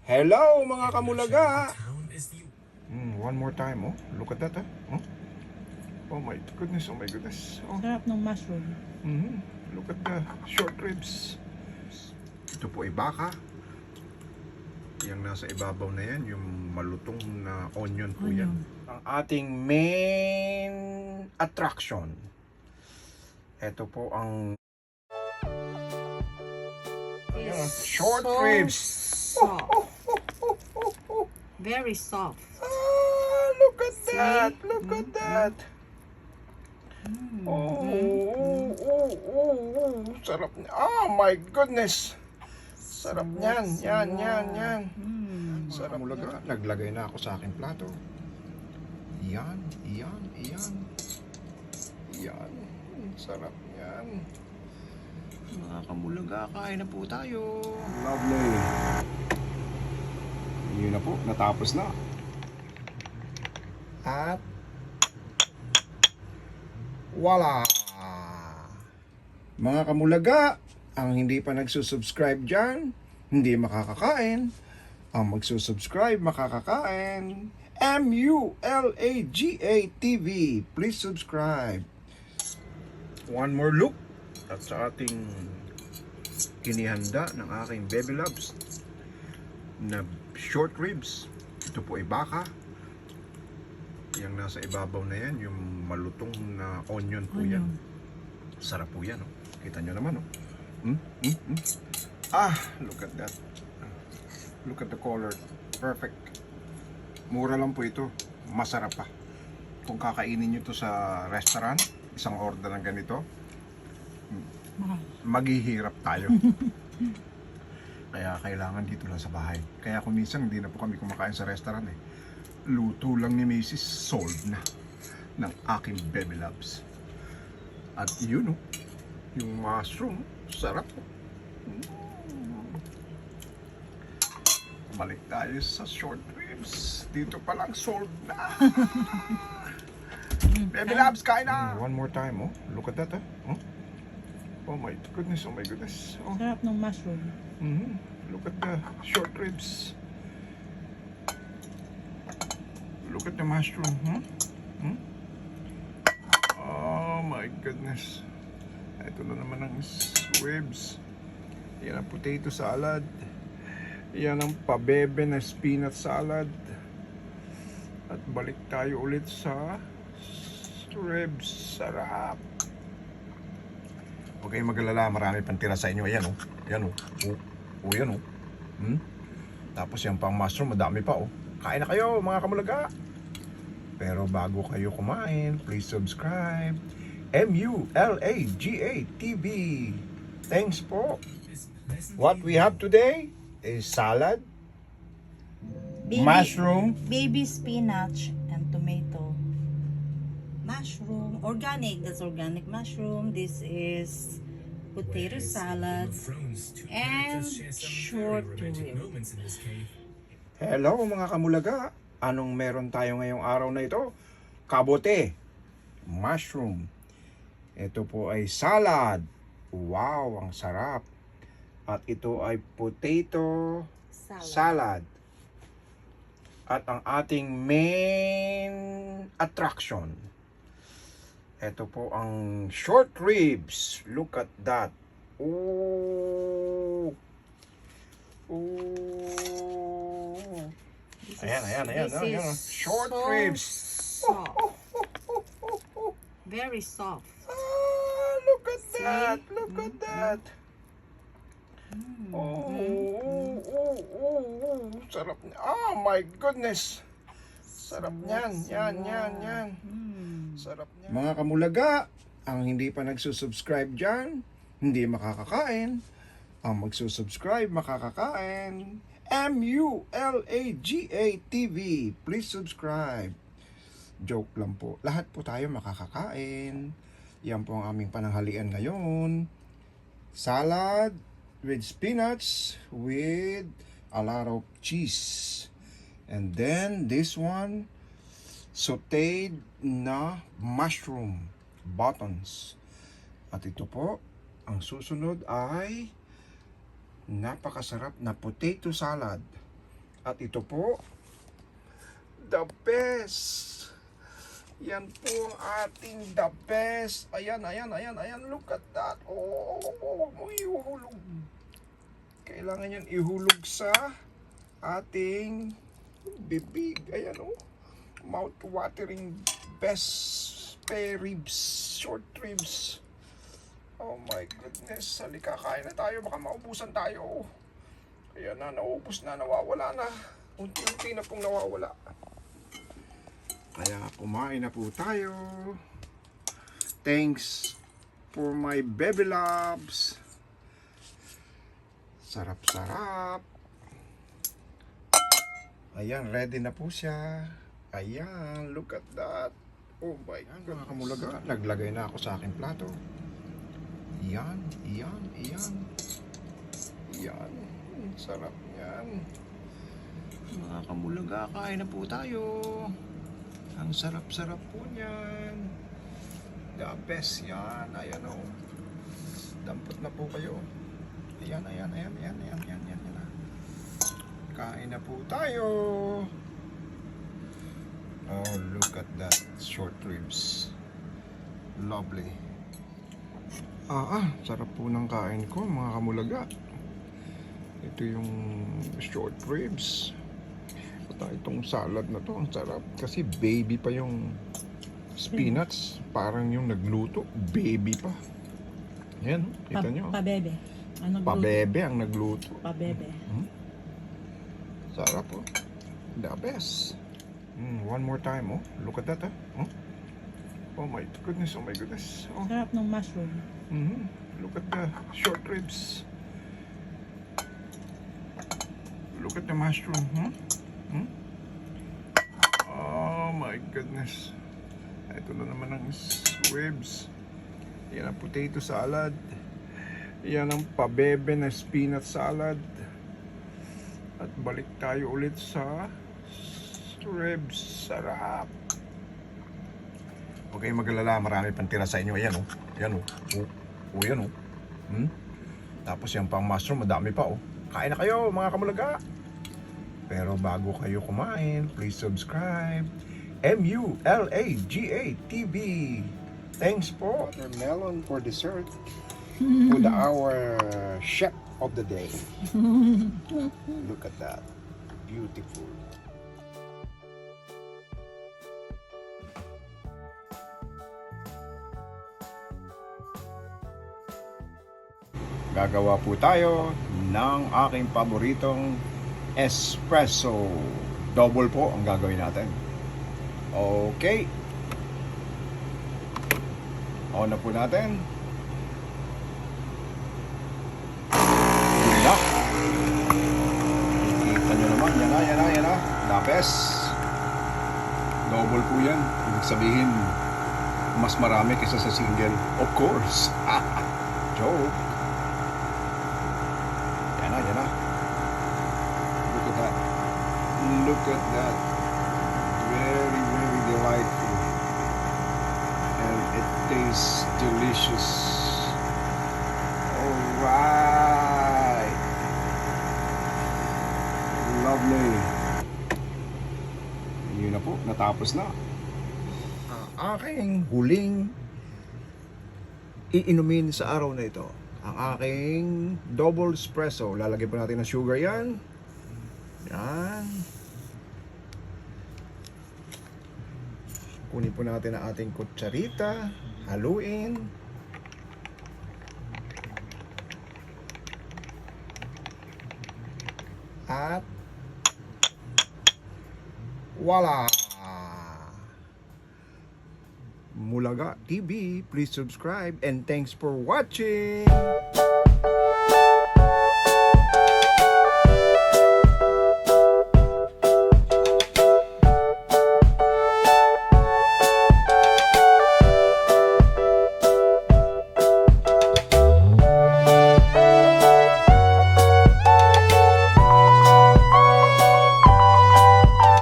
Hello mga kamulaga! One more time, oh. Look at that, oh. Oh my goodness, oh my goodness. Oh. Sarap ng mushroom. Look at the short ribs. Ito po ay baka. Yung nasa ibabaw na yan, yung malutong na onion po yan. Ang ating main attraction. Ito po ang short ribs. Soft. Very soft. Look at that! Look at that! Sarap niya. Oh my goodness! Sarap niyan. Yan. Sarap mulaga. Naglagay na ako sa aking plato. Yan. Sarap yan. Mga kamulaga, kain na po tayo. Lovely. Yun na po, natapos na. At wala. Mga kamulaga, ang hindi pa nagsusubscribe dyan, hindi makakakain. Ang magsusubscribe, makakakain. MULAGA TV. Please subscribe. One more look at sa ating kinihanda ng aking baby loves na short ribs. Ito po ay baka. Yung nasa ibabaw na yan, yung malutong na onion po yan. Sarap po yan, oh. Kita nyo naman, oh. Look at that. Look at the color. Perfect. Mura lang po ito. Masarap pa. Kung kakainin nyo to sa restaurant, isang order ng ganito, maghihirap tayo. Kaya kailangan dito lang sa bahay. Kaya kung minsan hindi na po kami kumakain sa restaurant eh. Luto lang ni Macy's, sold na ng aking baby loves. At yun, oh, yung mushroom, sarap. Balik tayo sa short ribs. Dito pa lang sold na. Baby loves, kain na! One more time, oh. Look at that, oh. Oh my goodness, oh my goodness. Oh. Sarap ng mushroom. Look at the short ribs. Look at the mushroom, Oh my goodness. Ito na naman ang ribs. Yan ang potato salad. Yan ang pabebe na spinach salad. At balik tayo ulit sa ribs. Sarap. Huwag kayong mag-alala, marami pang tira sa inyo. Ayan, oh. Ayan, oh. Yan, oh. Tapos yan pang mushroom, madami pa, oh. Kain na kayo, mga kamulaga. Pero bago kayo kumain, please subscribe. MULAGA TV. Thanks po. What we have today is salad, mushroom, Baby spinach and tomato. Mushroom. Organic. That's organic mushroom. This is potato salad and short rib. Hello mga kamulaga. Anong meron tayo ngayong araw na ito? Kabote, mushroom. Ito po ay salad. Wow, ang sarap. At ito ay potato salad. At ang ating main attraction. Ito po ang short ribs. Look at that. Ooh. Ayan. Short ribs. Soft. Very soft. Look at that. Look at that. Sarap niya. Oh my goodness. Sarap niyan. Yan. Sarap niyan. Mga kamulaga, ang hindi pa nagsusubscribe dyan, hindi makakakain. Ang magsusubscribe, makakakain. MULAGA TV. Please subscribe. Joke lang po. Lahat po tayo makakakain. Yan po ang aming pananghalian ngayon. Salad with spinach with a lot of cheese. And then this one, sauteed na mushroom buttons. At ito po, ang susunod ay napakasarap na potato salad At ito po, the best. Yan po ang ating the best. Ayan. Look at that. Oh, huwag mo ihulog. Kailangan yan ihulog sa ating bibig. Ayan oh. Mouth-watering best spare ribs. Short ribs. Oh my goodness. Halika, kain na tayo. Baka maubusan tayo. Ayan na, naubos na, nawawala na. Unti-unti na pong nawawala. Kaya kumain na po tayo. Thanks for my baby loves. Sarap-sarap. Ayan, ready na po siya. Ayan, look at that. Oh my God, mga kamulaga. Naglagay na ako sa aking plato. Yan. Sarap yan. Mga kamulaga, kain na po tayo. Ang sarap-sarap po niyan. The best yan. Ayan o. Dampot na po kayo. Ayan. Kain na po tayo. Oh, look at that. Short ribs. Lovely. Sarap po ng kain ko, mga kamulaga. Ito yung short ribs. At itong salad na to, ang sarap. Kasi baby pa yung spinach. Parang yung nagluto, baby pa. Yan, kita nyo. Pabebe. Pabebe ang nagluto. Pabebe. Sarap po. The best. One more time, oh. Look at that, oh. Oh my goodness. Oh. Sarap ng mushroom. Look at the short ribs. Look at the mushroom, Oh my goodness. Ito na naman ang ribs. Yan ang potato salad. Yan ang pabebe na spinach salad. At balik tayo ulit sa ribs. Sarap. Okay, magalala, marami pang tira sa inyo. Ayan oh. Yan oh. Tapos yan pang mushroom, madami pa oh. Kain na kayo mga kamulaga. Pero bago kayo kumain, please subscribe. MULAGA TV. Thanks po. Watermelon for dessert. With our chef of the day. Look at that. Beautiful. Gagawa po tayo ng aking paboritong espresso. Double po ang gagawin natin. Okay. On na po natin. Yun na. Kita nyo naman. Yan na. The best. Double po yan. Ibig sabihin, mas marami kaysa sa single. Of course. Joke. Yan na. Look at that. Very, very delightful. And it tastes delicious. Alright. Lovely. Yun na po, natapos na. Ang aking huling iinumin sa araw na ito. Ang aking double espresso. Lalagyan po natin ng sugar yan. Yan. Kunin po natin ang ating kutsarita. Haluin. At voila! Mulaga TV, please subscribe and thanks for watching!